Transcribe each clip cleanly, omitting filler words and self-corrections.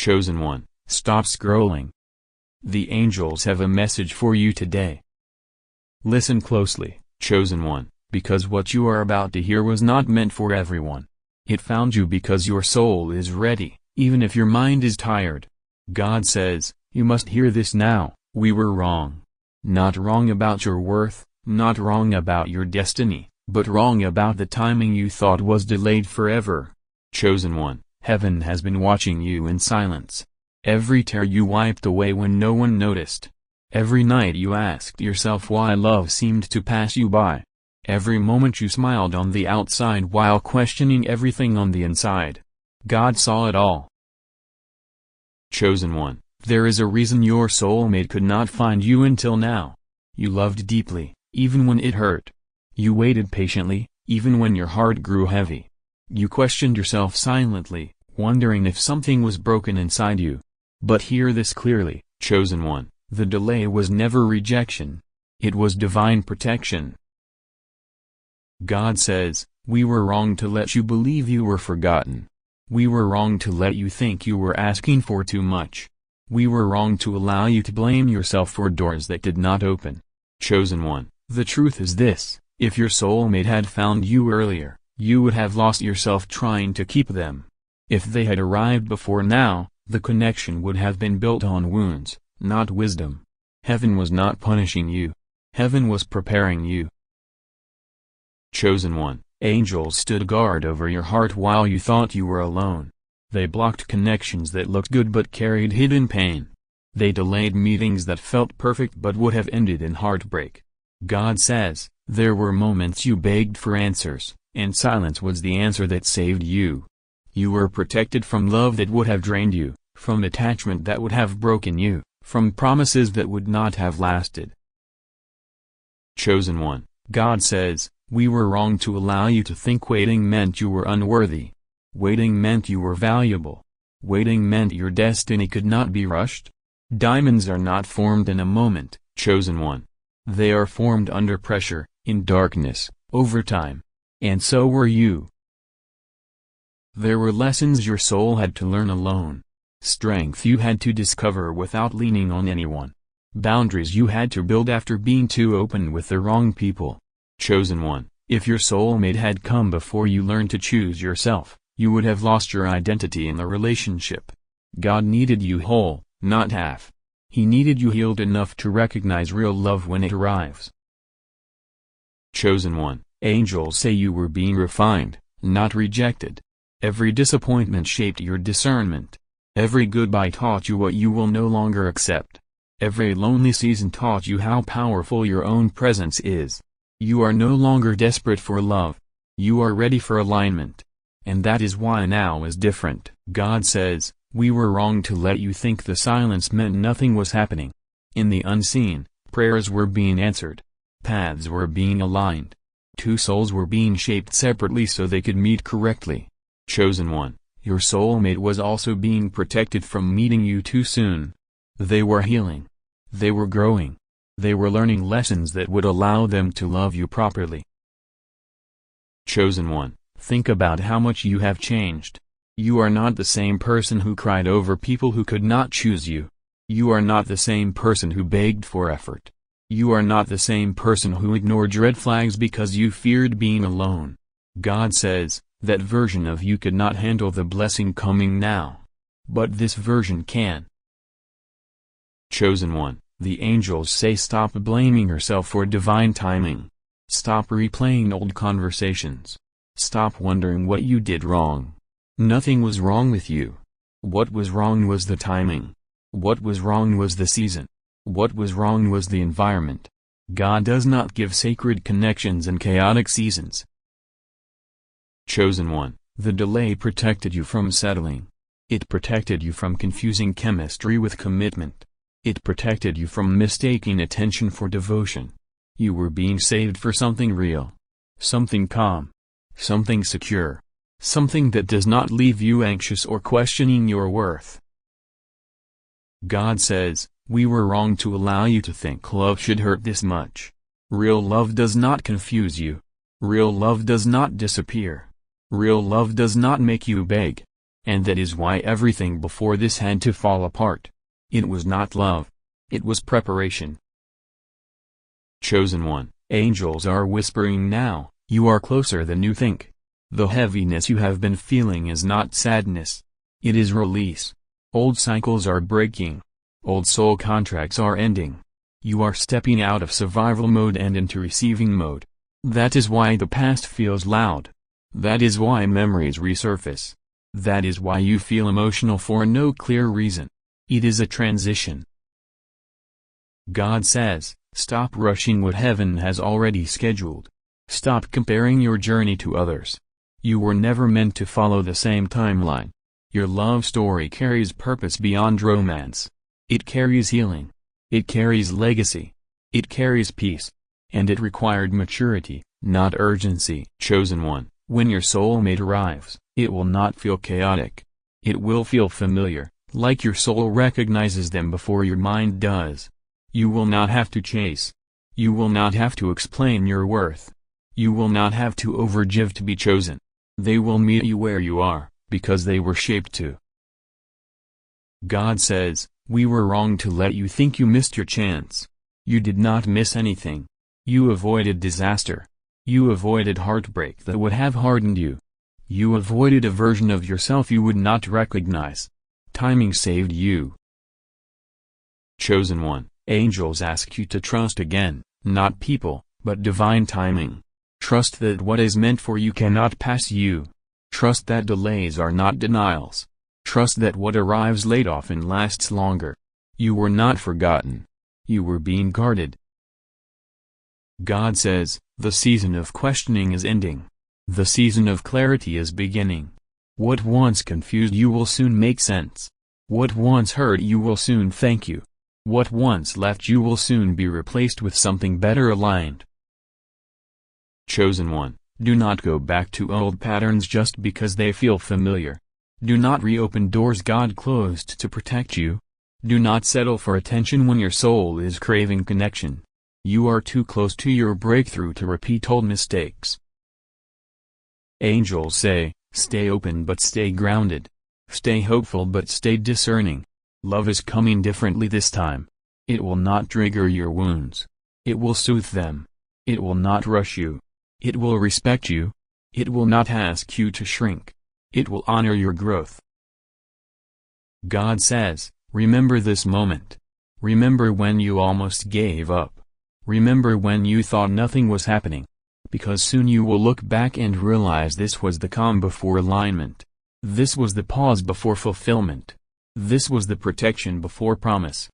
Chosen one, stop scrolling. The angels have a message for you today. Listen closely, chosen one, because what you are about to hear was not meant for everyone. It found you because your soul is ready, even if your mind is tired. God says, you must hear this now. We were wrong. Not wrong about your worth, not wrong about your destiny, but wrong about the timing you thought was delayed forever. Chosen one, heaven has been watching you in silence. Every tear you wiped away when no one noticed. Every night you asked yourself why love seemed to pass you by. Every moment you smiled on the outside while questioning everything on the inside. God saw it all. Chosen one, there is a reason your soulmate could not find you until now. You loved deeply, even when it hurt. You waited patiently, even when your heart grew heavy. You questioned yourself silently, wondering if something was broken inside you. But hear this clearly, chosen one, the delay was never rejection. It was divine protection. God says, we were wrong to let you believe you were forgotten. We were wrong to let you think you were asking for too much. We were wrong to allow you to blame yourself for doors that did not open. Chosen one, the truth is this, if your soulmate had found you earlier, you would have lost yourself trying to keep them. If they had arrived before now, the connection would have been built on wounds, not wisdom. Heaven was not punishing you. Heaven was preparing you. Chosen one, angels stood guard over your heart while you thought you were alone. They blocked connections that looked good but carried hidden pain. They delayed meetings that felt perfect but would have ended in heartbreak. God says, there were moments you begged for answers, and silence was the answer that saved you. You were protected from love that would have drained you, from attachment that would have broken you, from promises that would not have lasted. Chosen one, God says, we were wrong to allow you to think waiting meant you were unworthy. Waiting meant you were valuable. Waiting meant your destiny could not be rushed. Diamonds are not formed in a moment, chosen one. They are formed under pressure, in darkness, over time. And so were you. There were lessons your soul had to learn alone. Strength you had to discover without leaning on anyone. Boundaries you had to build after being too open with the wrong people. Chosen one, if your soulmate had come before you learned to choose yourself, you would have lost your identity in the relationship. God needed you whole, not half. He needed you healed enough to recognize real love when it arrives. Chosen one, angels say you were being refined, not rejected. Every disappointment shaped your discernment. Every goodbye taught you what you will no longer accept. Every lonely season taught you how powerful your own presence is. You are no longer desperate for love. You are ready for alignment. And that is why now is different. God says, we were wrong to let you think the silence meant nothing was happening. In the unseen, prayers were being answered. Paths were being aligned. Two souls were being shaped separately so they could meet correctly. Chosen one, your soulmate was also being protected from meeting you too soon. They were healing. They were growing. They were learning lessons that would allow them to love you properly. Chosen one, think about how much you have changed. You are not the same person who cried over people who could not choose you. You are not the same person who begged for effort. You are not the same person who ignored red flags because you feared being alone. God says, that version of you could not handle the blessing coming now. But this version can. Chosen one, the angels say stop blaming yourself for divine timing. Stop replaying old conversations. Stop wondering what you did wrong. Nothing was wrong with you. What was wrong was the timing. What was wrong was the season. What was wrong was the environment. God does not give sacred connections in chaotic seasons. Chosen one, the delay protected you from settling. It protected you from confusing chemistry with commitment. It protected you from mistaking attention for devotion. You were being saved for something real. Something calm. Something secure. Something that does not leave you anxious or questioning your worth. God says, we were wrong to allow you to think love should hurt this much. Real love does not confuse you. Real love does not disappear. Real love does not make you beg. And that is why everything before this had to fall apart. It was not love. It was preparation. Chosen one, angels are whispering now, you are closer than you think. The heaviness you have been feeling is not sadness. It is release. Old cycles are breaking. Old soul contracts are ending. You are stepping out of survival mode and into receiving mode. That is why the past feels loud. That is why memories resurface. That is why you feel emotional for no clear reason. It is a transition. God says, stop rushing what heaven has already scheduled. Stop comparing your journey to others. You were never meant to follow the same timeline. Your love story carries purpose beyond romance. It carries healing. It carries legacy. It carries peace. And it required maturity, not urgency. Chosen one, when your soulmate arrives, it will not feel chaotic. It will feel familiar, like your soul recognizes them before your mind does. You will not have to chase. You will not have to explain your worth. You will not have to overgive to be chosen. They will meet you where you are, because they were shaped to. God says, we were wrong to let you think you missed your chance. You did not miss anything. You avoided disaster. You avoided heartbreak that would have hardened you. You avoided a version of yourself you would not recognize. Timing saved you. Chosen one, angels ask you to trust again, not people, but divine timing. Trust that what is meant for you cannot pass you. Trust that delays are not denials. Trust that what arrives late often lasts longer. You were not forgotten. You were being guarded. God says, the season of questioning is ending. The season of clarity is beginning. What once confused you will soon make sense. What once hurt you will soon thank you. What once left you will soon be replaced with something better aligned. Chosen one, do not go back to old patterns just because they feel familiar. Do not reopen doors God closed to protect you. Do not settle for attention when your soul is craving connection. You are too close to your breakthrough to repeat old mistakes. Angels say, stay open but stay grounded. Stay hopeful but stay discerning. Love is coming differently this time. It will not trigger your wounds. It will soothe them. It will not rush you. It will respect you. It will not ask you to shrink. It will honor your growth. God says, remember this moment. Remember when you almost gave up. Remember when you thought nothing was happening. Because soon you will look back and realize this was the calm before alignment. This was the pause before fulfillment. This was the protection before promise.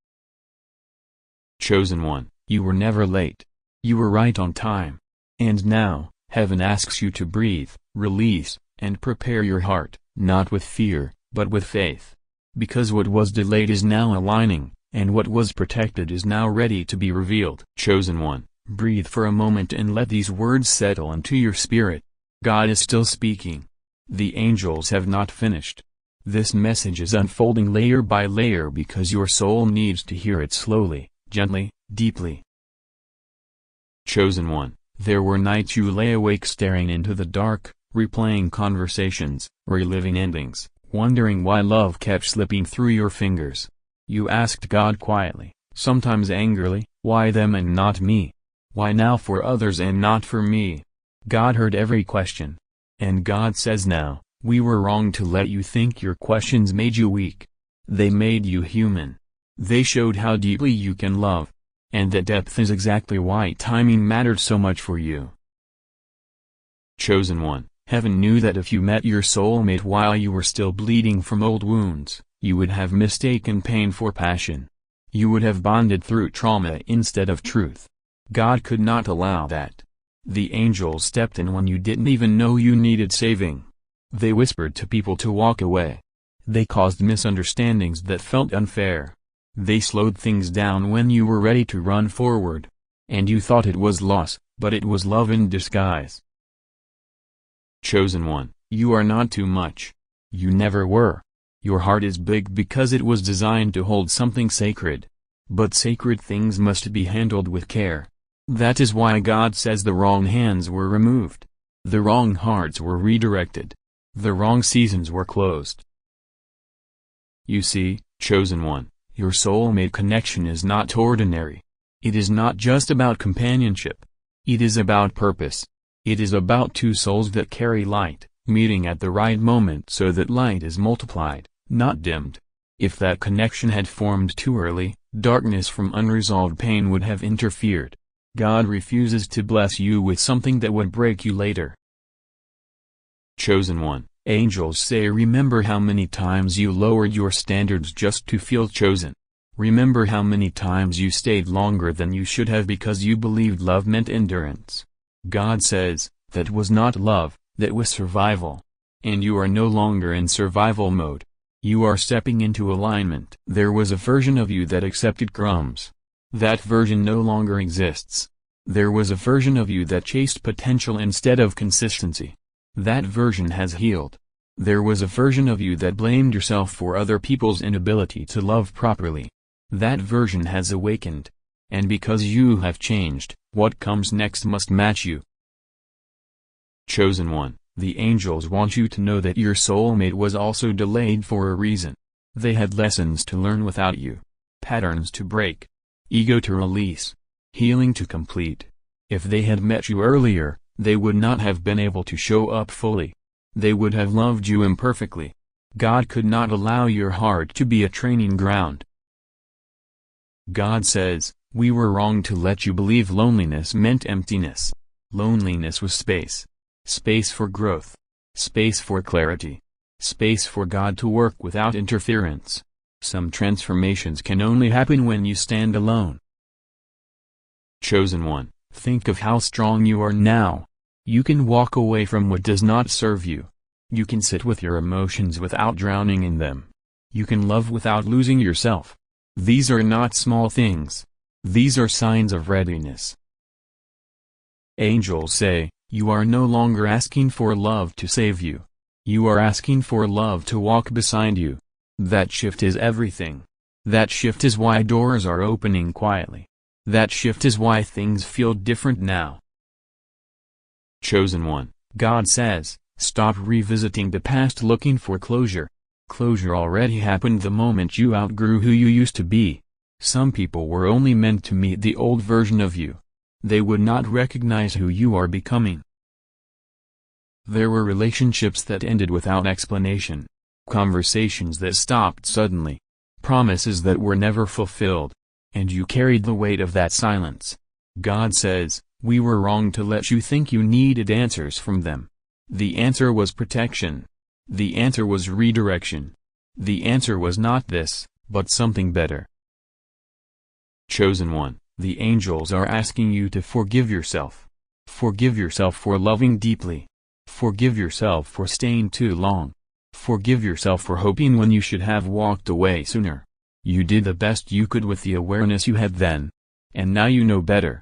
Chosen one, you were never late. You were right on time. And now, heaven asks you to breathe, release, and prepare your heart, not with fear, but with faith. Because what was delayed is now aligning, and what was protected is now ready to be revealed. Chosen one, breathe for a moment and let these words settle into your spirit. God is still speaking. The angels have not finished. This message is unfolding layer by layer because your soul needs to hear it slowly, gently, deeply. Chosen one, there were nights you lay awake staring into the dark, replaying conversations, reliving endings, wondering why love kept slipping through your fingers. You asked God quietly, sometimes angrily, why them and not me? Why now for others and not for me? God heard every question. And God says now, we were wrong to let you think your questions made you weak. They made you human. They showed how deeply you can love. And that depth is exactly why timing mattered so much for you. Chosen one, heaven knew that if you met your soulmate while you were still bleeding from old wounds, you would have mistaken pain for passion. You would have bonded through trauma instead of truth. God could not allow that. The angels stepped in when you didn't even know you needed saving. They whispered to people to walk away. They caused misunderstandings that felt unfair. They slowed things down when you were ready to run forward. And you thought it was loss, but it was love in disguise. Chosen one, you are not too much. You never were. Your heart is big because it was designed to hold something sacred. But sacred things must be handled with care. That is why God says the wrong hands were removed. The wrong hearts were redirected. The wrong seasons were closed. You see, chosen one, your soulmate connection is not ordinary. It is not just about companionship. It is about purpose. It is about two souls that carry light, meeting at the right moment so that light is multiplied, not dimmed. If that connection had formed too early, darkness from unresolved pain would have interfered. God refuses to bless you with something that would break you later. Chosen one, angels say remember how many times you lowered your standards just to feel chosen. Remember how many times you stayed longer than you should have because you believed love meant endurance. God says, that was not love, that was survival. And you are no longer in survival mode. You are stepping into alignment. There was a version of you that accepted crumbs. That version no longer exists. There was a version of you that chased potential instead of consistency. That version has healed. There was a version of you that blamed yourself for other people's inability to love properly. That version has awakened. And because you have changed, what comes next must match you. Chosen one, the angels want you to know that your soulmate was also delayed for a reason. They had lessons to learn without you. Patterns to break. Ego to release. Healing to complete. If they had met you earlier, they would not have been able to show up fully. They would have loved you imperfectly. God could not allow your heart to be a training ground. God says, we were wrong to let you believe loneliness meant emptiness. Loneliness was space. Space for growth. Space for clarity. Space for God to work without interference. Some transformations can only happen when you stand alone. Chosen one, think of how strong you are now. You can walk away from what does not serve you. You can sit with your emotions without drowning in them. You can love without losing yourself. These are not small things. These are signs of readiness. Angels say, you are no longer asking for love to save you. You are asking for love to walk beside you. That shift is everything. That shift is why doors are opening quietly. That shift is why things feel different now. Chosen one, God says, stop revisiting the past looking for closure. Closure already happened the moment you outgrew who you used to be. Some people were only meant to meet the old version of you. They would not recognize who you are becoming. There were relationships that ended without explanation. Conversations that stopped suddenly. Promises that were never fulfilled. And you carried the weight of that silence. God says, we were wrong to let you think you needed answers from them. The answer was protection. The answer was redirection. The answer was not this, but something better. Chosen one, the angels are asking you to forgive yourself. Forgive yourself for loving deeply. Forgive yourself for staying too long. Forgive yourself for hoping when you should have walked away sooner. You did the best you could with the awareness you had then. And now you know better.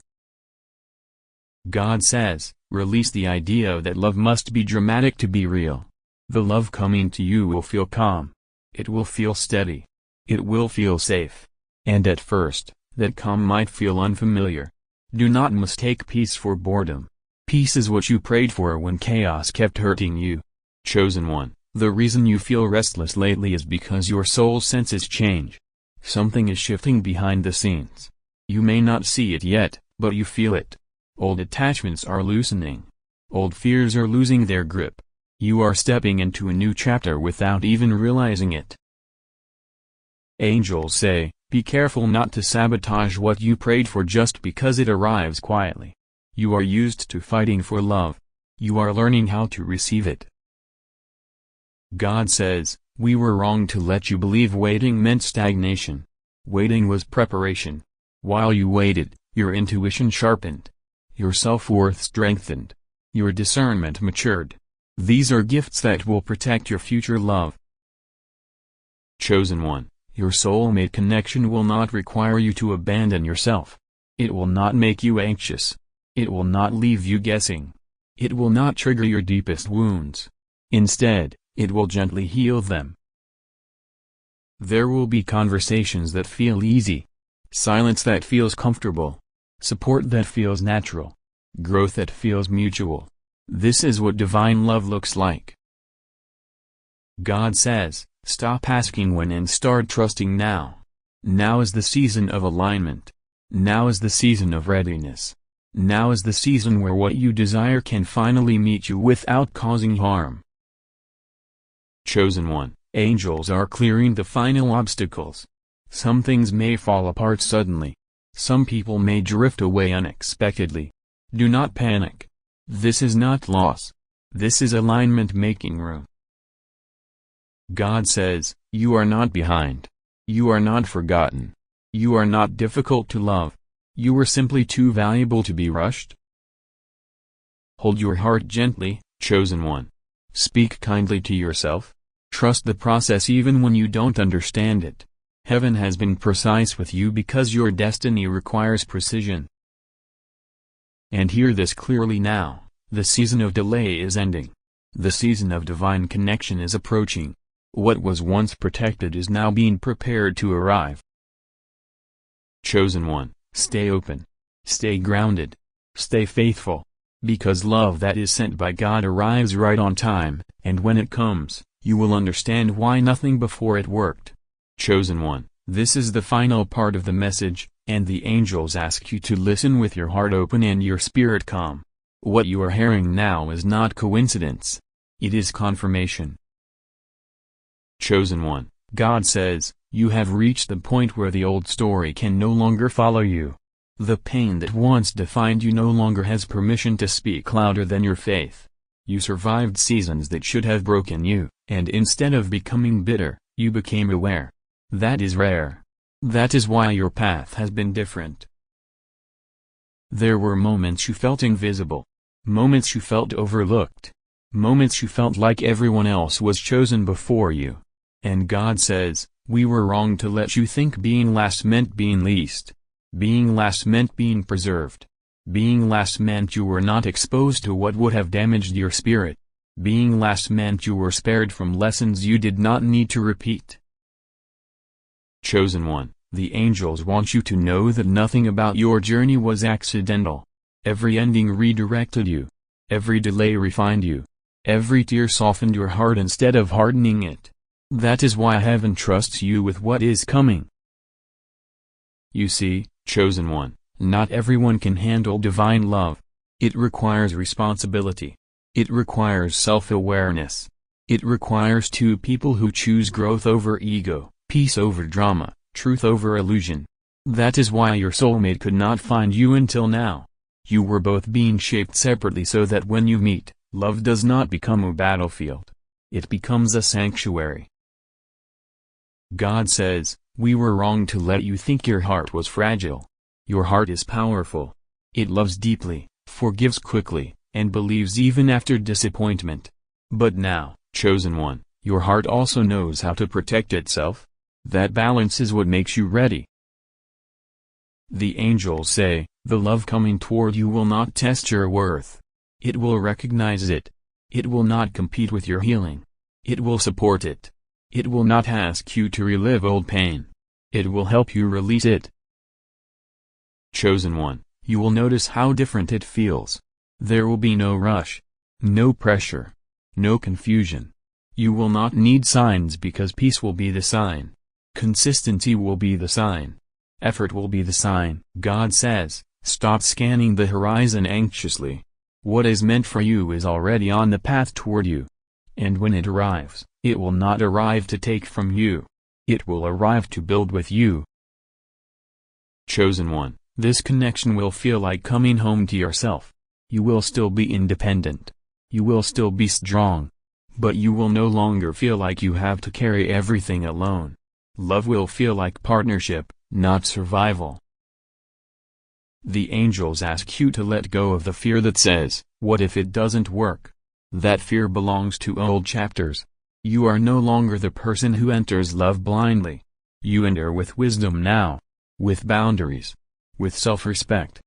God says, release the idea that love must be dramatic to be real. The love coming to you will feel calm. It will feel steady. It will feel safe. And at first, that calm might feel unfamiliar. Do not mistake peace for boredom. Peace is what you prayed for when chaos kept hurting you. Chosen one, the reason you feel restless lately is because your soul senses change. Something is shifting behind the scenes. You may not see it yet, but you feel it. Old attachments are loosening. Old fears are losing their grip. You are stepping into a new chapter without even realizing it. Angels say, be careful not to sabotage what you prayed for just because it arrives quietly. You are used to fighting for love. You are learning how to receive it. God says, we were wrong to let you believe waiting meant stagnation. Waiting was preparation. While you waited, your intuition sharpened. Your self-worth strengthened. Your discernment matured. These are gifts that will protect your future love. Chosen one, your soulmate connection will not require you to abandon yourself. It will not make you anxious. It will not leave you guessing. It will not trigger your deepest wounds. Instead, it will gently heal them. There will be conversations that feel easy. Silence that feels comfortable. Support that feels natural. Growth that feels mutual. This is what divine love looks like. God says, Stop asking when and start trusting now. Now is the season of alignment. Now is the season of readiness. Now is the season where what you desire can finally meet you without causing harm. Chosen one, angels are clearing the final obstacles. Some things may fall apart suddenly. Some people may drift away unexpectedly. Do not panic. This is not loss. This is alignment making room. God says, you are not behind. You are not forgotten. You are not difficult to love. You are simply too valuable to be rushed. Hold your heart gently, chosen one. Speak kindly to yourself. Trust the process even when you don't understand it. Heaven has been precise with you because your destiny requires precision. And hear this clearly now, the season of delay is ending. The season of divine connection is approaching. What was once protected is now being prepared to arrive. Chosen one, stay open. Stay grounded. Stay faithful. Because love that is sent by God arrives right on time, and when it comes, you will understand why nothing before it worked. Chosen one, this is the final part of the message, and the angels ask you to listen with your heart open and your spirit calm. What you are hearing now is not coincidence. It is confirmation. Chosen one, God says, you have reached the point where the old story can no longer follow you. The pain that once defined you no longer has permission to speak louder than your faith. You survived seasons that should have broken you, and instead of becoming bitter, you became aware. That is rare. That is why your path has been different. There were moments you felt invisible. Moments you felt overlooked. Moments you felt like everyone else was chosen before you. And God says, we were wrong to let you think being last meant being least. Being last meant being preserved. Being last meant you were not exposed to what would have damaged your spirit. Being last meant you were spared from lessons you did not need to repeat. Chosen one, the angels want you to know that nothing about your journey was accidental. Every ending redirected you. Every delay refined you. Every tear softened your heart instead of hardening it. That is why heaven trusts you with what is coming. You see, chosen one, not everyone can handle divine love. It requires responsibility. It requires self-awareness. It requires two people who choose growth over ego, peace over drama, truth over illusion. That is why your soulmate could not find you until now. You were both being shaped separately so that when you meet, love does not become a battlefield. It becomes a sanctuary. God says, we were wrong to let you think your heart was fragile. Your heart is powerful. It loves deeply, forgives quickly, and believes even after disappointment. But now, chosen one, your heart also knows how to protect itself. That balance is what makes you ready. The angels say, the love coming toward you will not test your worth. It will recognize it. It will not compete with your healing. It will support it. It will not ask you to relive old pain. It will help you release it. Chosen one, you will notice how different it feels. There will be no rush. No pressure. No confusion. You will not need signs because peace will be the sign. Consistency will be the sign. Effort will be the sign. God says, stop scanning the horizon anxiously. What is meant for you is already on the path toward you. And when it arrives, it will not arrive to take from you. It will arrive to build with you. Chosen one, this connection will feel like coming home to yourself. You will still be independent. You will still be strong. But you will no longer feel like you have to carry everything alone. Love will feel like partnership, not survival. The angels ask you to let go of the fear that says, what if it doesn't work? That fear belongs to old chapters. You are no longer the person who enters love blindly. You enter with wisdom now. With boundaries. With self-respect.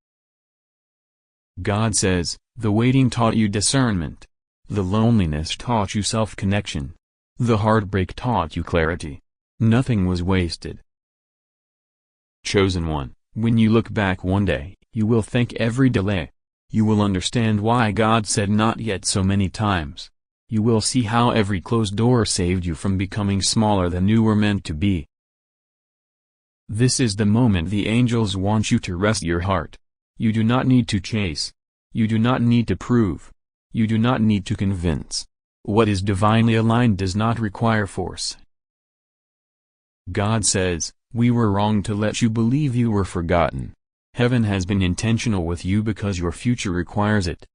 God says, the waiting taught you discernment. The loneliness taught you self-connection. The heartbreak taught you clarity. Nothing was wasted. Chosen one, when you look back one day, you will thank every delay. You will understand why God said not yet so many times. You will see how every closed door saved you from becoming smaller than you were meant to be. This is the moment the angels want you to rest your heart. You do not need to chase. You do not need to prove. You do not need to convince. What is divinely aligned does not require force. God says, "We were wrong to let you believe you were forgotten. Heaven has been intentional with you because your future requires it."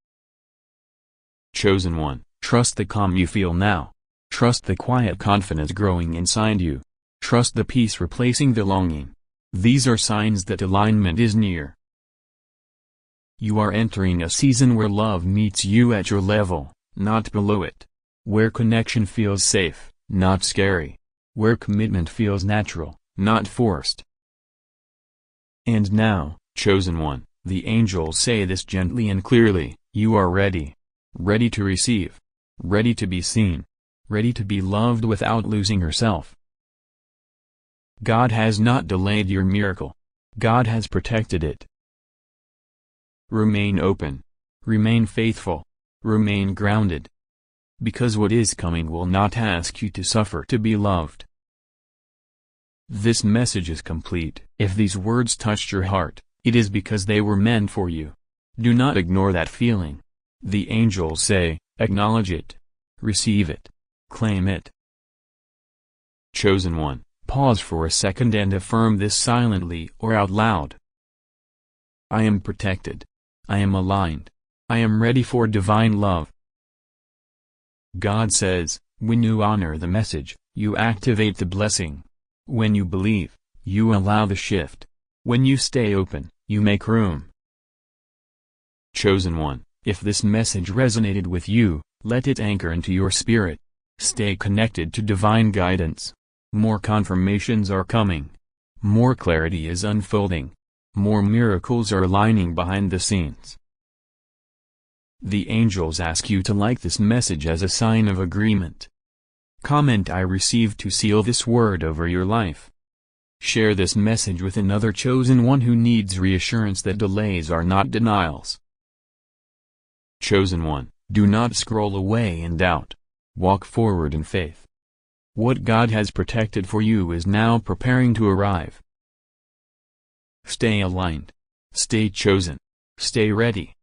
Chosen one, trust the calm you feel now. Trust the quiet confidence growing inside you. Trust the peace replacing the longing. These are signs that alignment is near. You are entering a season where love meets you at your level, not below it. Where connection feels safe, not scary. Where commitment feels natural, not forced. And now, chosen one, the angels say this gently and clearly, you are ready. Ready to receive. Ready to be seen. Ready to be loved without losing yourself. God has not delayed your miracle. God has protected it. Remain open. Remain faithful. Remain grounded. Because what is coming will not ask you to suffer to be loved. This message is complete. If these words touched your heart, it is because they were meant for you. Do not ignore that feeling. The angels say, acknowledge it. Receive it. Claim it. Chosen one, pause for a second and affirm this silently or out loud. I am protected. I am aligned. I am ready for divine love. God says, when you honor the message, you activate the blessing. When you believe, you allow the shift. When you stay open, you make room. Chosen one, if this message resonated with you, let it anchor into your spirit. Stay connected to divine guidance. More confirmations are coming. More clarity is unfolding. More miracles are aligning behind the scenes. The angels ask you to like this message as a sign of agreement. Comment "I received" to seal this word over your life. Share this message with another chosen one who needs reassurance that delays are not denials. Chosen one, do not scroll away in doubt. Walk forward in faith. What God has protected for you is now preparing to arrive. Stay aligned. Stay chosen. Stay ready.